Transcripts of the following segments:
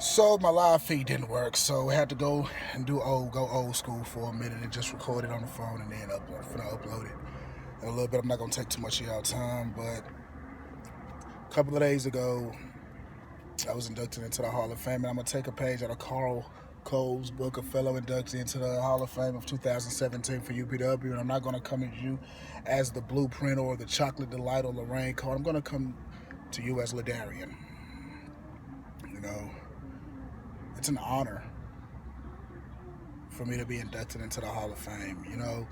So my live feed didn't work, so I had to go and go old school for a minute and just record it on the phone and then upload it. In a little bit, I'm not gonna take too much of y'all time, but a couple of days ago, I was inducted into the Hall of Fame, and I'm gonna take a page out of Carl Cole's book, a fellow inductee into the Hall of Fame of 2017 for UPW, and I'm not gonna come at you as the blueprint or the chocolate delight or Lorraine Cole. I'm gonna come to you as Ladarian. You know, it's an honor for me to be inducted into the Hall of Fame. You know,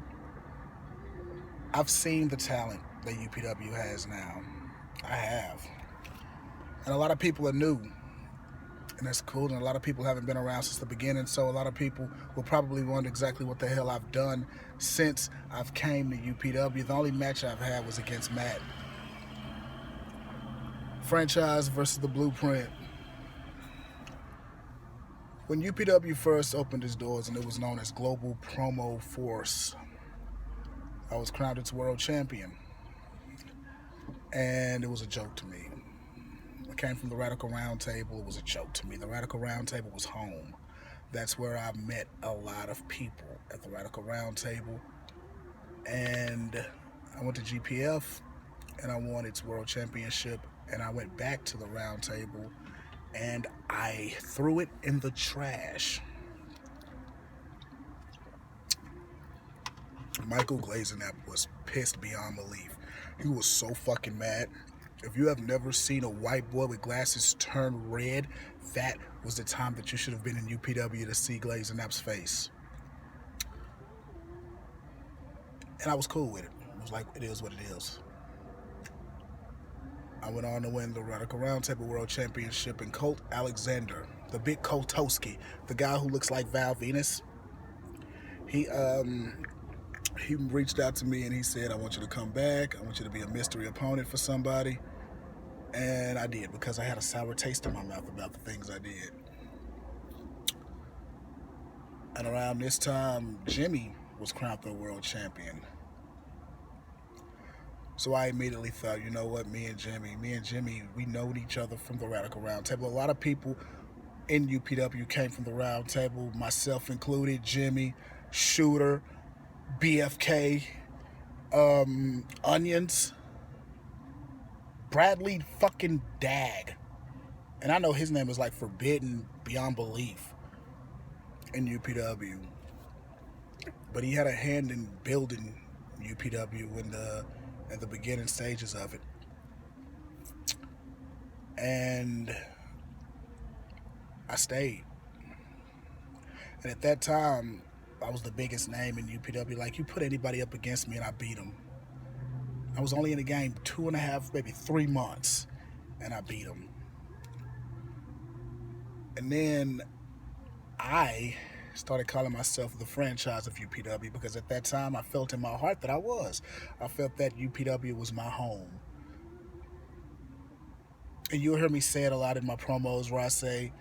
I've seen the talent that UPW has now. I have. And a lot of people are new. And that's cool. And a lot of people haven't been around since the beginning. So a lot of people will probably wonder exactly what the hell I've done since I've came to UPW. The only match I've had was against Matt. Franchise versus the Blueprint. When UPW first opened its doors and it was known as Global Promo Force, I was crowned its world champion. And it was a joke to me. I came from the Radical Roundtable. It was a joke to me. The Radical Roundtable was home. That's where I met a lot of people at the Radical Roundtable. And I went to GPF and I won its world championship. And I went back to the Roundtable and I threw it in the trash. Michael Glazenap was pissed beyond belief. He was so fucking mad. If you have never seen a white boy with glasses turn red, that was the time that you should have been in UPW to see Glazenap's face. And I was cool with it. I was like, it is what it is. I went on to win the Radical Roundtable World Championship, and Colt Alexander, the big Coltoski, the guy who looks like Val Venus, he reached out to me and he said, I want you to come back. I want you to be a mystery opponent for somebody. And I did, because I had a sour taste in my mouth about the things I did. And around this time, Jimmy was crowned the world champion. So I immediately thought, you know what, me and Jimmy, we know each other from the Radical Roundtable. A lot of people in UPW came from the Roundtable, myself included, Jimmy, Shooter, BFK, Onions, Bradley fucking Dag. And I know his name is like forbidden beyond belief in UPW. But he had a hand in building UPW in the beginning stages of it. And I stayed. And at that time, I was the biggest name in UPW. Like, you put anybody up against me and I beat them. I was only in the game 2.5, maybe 3 months, and I beat them. And then I started calling myself the franchise of UPW, because at that time I felt in my heart that I was. I felt that UPW was my home. And you'll hear me say it a lot in my promos where I say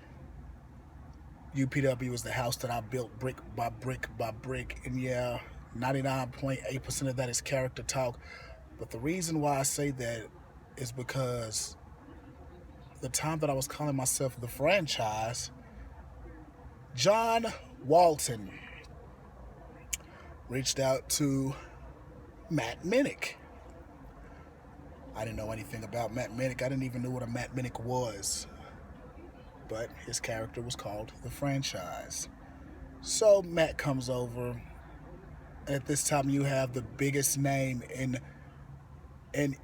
UPW is the house that I built brick by brick by brick. And yeah, 99.8% of that is character talk. But the reason why I say that is because the time that I was calling myself the franchise, John Walton reached out to Matt Minnick. I didn't know anything about Matt Minnick. I didn't even know what a Matt Minnick was. But his character was called the franchise. So Matt comes over. And at this time, you have the biggest name in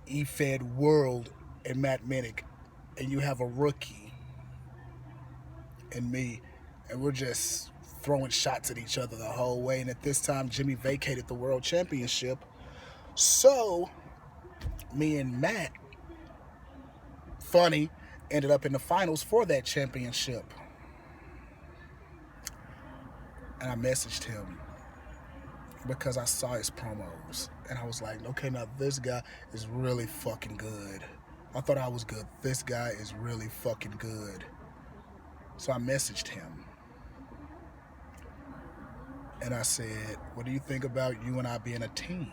E-Fed world in Matt Minnick. And you have a rookie in me. And we're just throwing shots at each other the whole way. And at this time, Jimmy vacated the world championship. So me and Matt, funny, ended up in the finals for that championship. And I messaged him because I saw his promos. And I was like, okay, now this guy is really fucking good. I thought I was good. This guy is really fucking good. So I messaged him. And I said, what do you think about you and I being a team?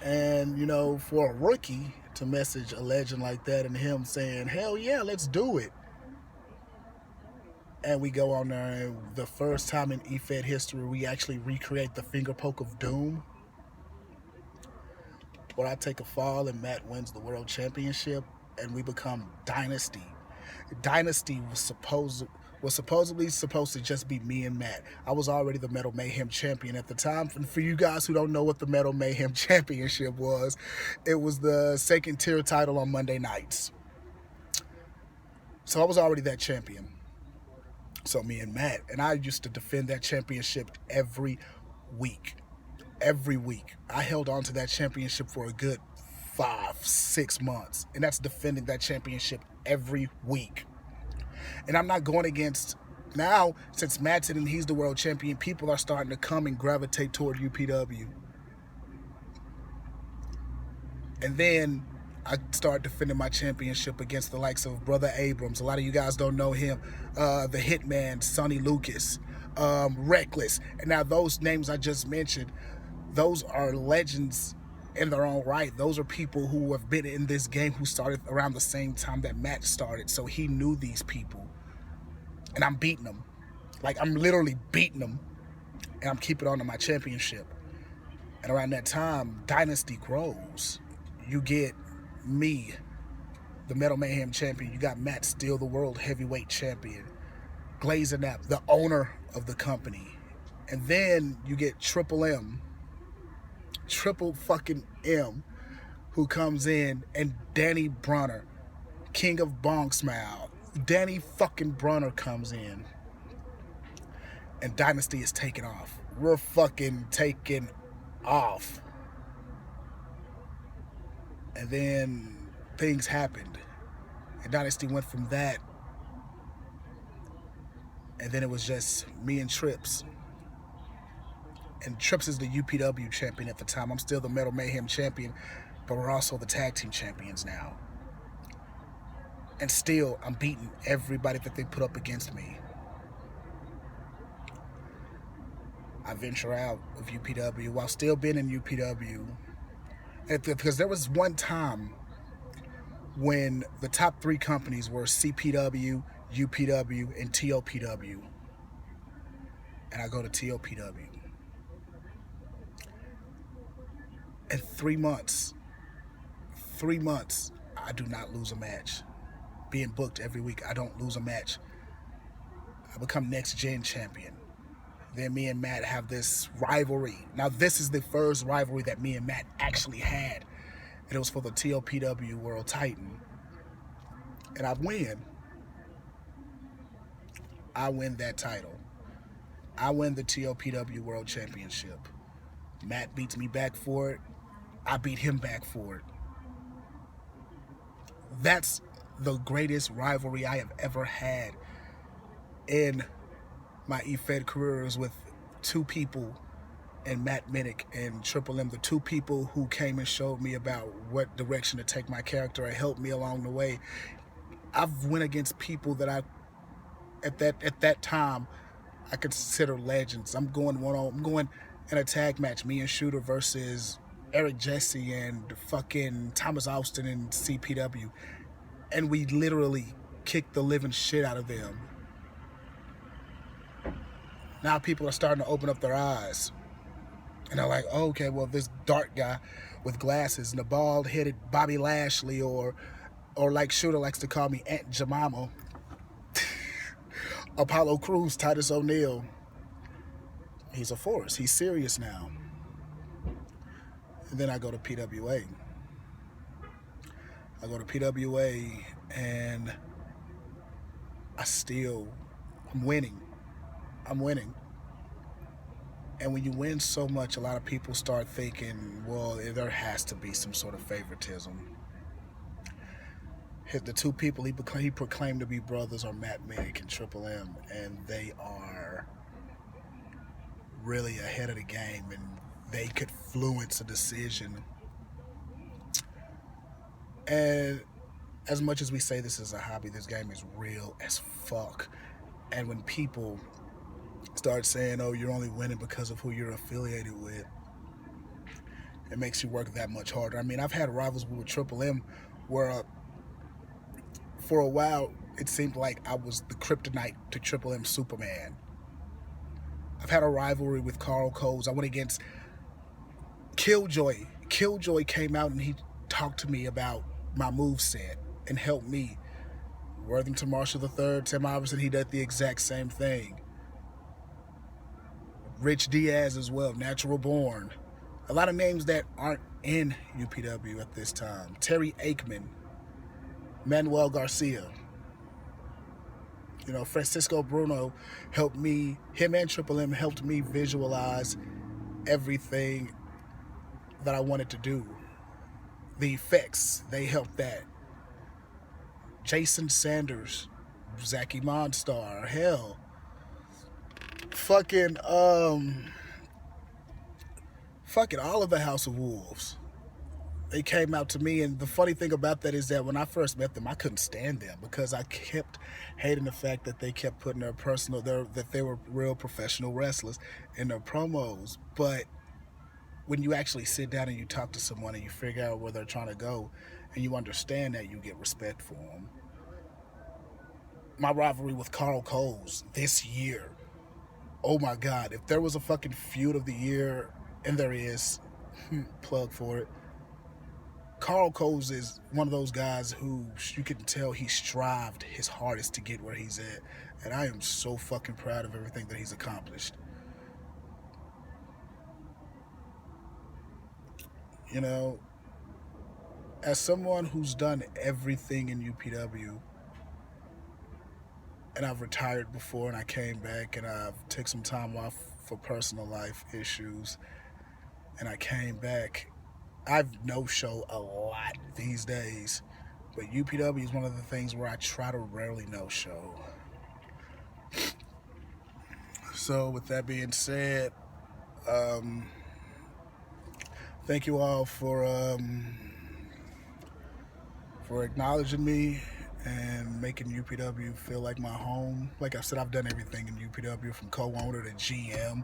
And, you know, for a rookie to message a legend like that and him saying, hell yeah, let's do it. and we go on there, and the first time in EFED history, we actually recreate the finger poke of doom, where I take a fall and Matt wins the world championship, and we become Dynasty. Dynasty was supposedly supposed to just be me and Matt. I was already the Metal Mayhem champion at the time. And for you guys who don't know what the Metal Mayhem championship was, it was the second tier title on Monday nights. So I was already that champion. So me and Matt, and I used to defend that championship every week. Every week. I held on to that championship for a good 5-6 months. And that's defending that championship every week. And I'm not going against, now, since Matt's in and he's the world champion, people are starting to come and gravitate toward UPW. And then I start defending my championship against the likes of Brother Abrams. A lot of you guys don't know him. The Hitman, Sonny Lucas, Reckless. And now those names I just mentioned, those are legends in their own right. Those are people who have been in this game who started around the same time that Matt started. So he knew these people. And I'm beating them. Like, I'm literally beating them. And I'm keeping on to my championship. And around that time, Dynasty grows. You get me, the Metal Mayhem champion. You got Matt Steele, the world heavyweight champion. Glazer Knapp, the owner of the company. And then you get Triple M, Triple fucking M, who comes in, and Danny Brunner, King of Bong Smile. Danny fucking Brunner comes in. And Dynasty is taking off. We're fucking taking off. And then things happened. And Dynasty went from that. And then it was just me and Trips. And Trips is the UPW champion at the time. I'm still the Metal Mayhem champion, but we're also the tag team champions now. And still, I'm beating everybody that they put up against me. I venture out of UPW while still being in UPW. Because there was one time when the top 3 companies were CPW, UPW, and TOPW. And I go to TOPW. In 3 months, I do not lose a match. Being booked every week, I don't lose a match. I become next gen champion. Then me and Matt have this rivalry. Now this is the first rivalry that me and Matt actually had. And it was for the TOPW World Titan. And I win. I win that title. I win the TOPW World Championship. Matt beats me back for it. I beat him back for it. That's the greatest rivalry I have ever had in my EFED careers, with 2 people, and Matt Minnick and Triple M, the 2 people who came and showed me about what direction to take my character and helped me along the way. I've went against people that at that time I consider legends. I'm going in a tag match, me and Shooter versus Eric Jesse and fucking Thomas Austin and CPW. And we literally kicked the living shit out of them. Now people are starting to open up their eyes. And they're like, oh, okay, well, this dark guy with glasses and a bald-headed Bobby Lashley, or like Shooter likes to call me, Aunt Jemima, Apollo Crews, Titus O'Neil. He's a force. He's serious now. And then I go to PWA. And I'm winning. And when you win so much, a lot of people start thinking, well, there has to be some sort of favoritism. The 2 people he proclaimed to be brothers are Matt Minnick and Triple M, and they are really ahead of the game, and they could fluence a decision. And as much as we say this is a hobby, this game is real as fuck. And when people start saying, oh, you're only winning because of who you're affiliated with, it makes you work that much harder. I mean, I've had rivals with Triple M where for a while it seemed like I was the kryptonite to Triple M Superman. I've had a rivalry with Carl Coles. I went against Killjoy. Killjoy came out and he talked to me about my moveset and helped me. Worthington Marshall III, Tim Iverson, he did the exact same thing. Rich Diaz as well, Natural Born. A lot of names that aren't in UPW at this time. Terry Aikman, Manuel Garcia. You know, Francisco Bruno helped me, him and Triple M helped me visualize everything that I wanted to do. The effects, they helped that. Jason Sanders, Zachy Monstar, hell. Fucking all of the House of Wolves. They came out to me, and the funny thing about that is that when I first met them, I couldn't stand them because I kept hating the fact that they kept putting that they were real professional wrestlers in their promos. But when you actually sit down and you talk to someone and you figure out where they're trying to go and you understand that, you get respect for them. My rivalry with Carl Coles this year, oh my God, if there was a fucking feud of the year, and there is, plug for it, Carl Coles is one of those guys who you can tell he strived his hardest to get where he's at. And I am so fucking proud of everything that he's accomplished. You know, as someone who's done everything in UPW, and I've retired before and I came back and I've took some time off for personal life issues and I came back, I've no-show a lot these days, but UPW is one of the things where I try to rarely no-show. So with that being said, thank you all for acknowledging me and making UPW feel like my home. Like I said, I've done everything in UPW from co-owner to GM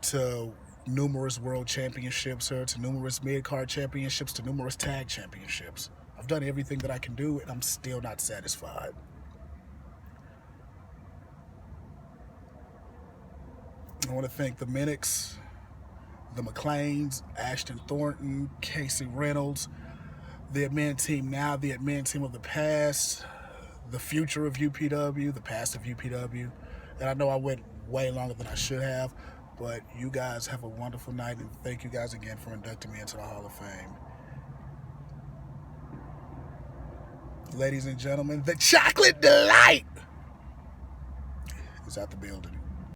to numerous world championships to numerous mid-card championships to numerous tag championships. I've done everything that I can do and I'm still not satisfied. I want to thank the Minnicks, the McLeans, Ashton Thornton, Casey Reynolds, the admin team now, the admin team of the past, the future of UPW, the past of UPW. And I know I went way longer than I should have, but you guys have a wonderful night, and thank you guys again for inducting me into the Hall of Fame. Ladies and gentlemen, the Chocolate Delight is out the building.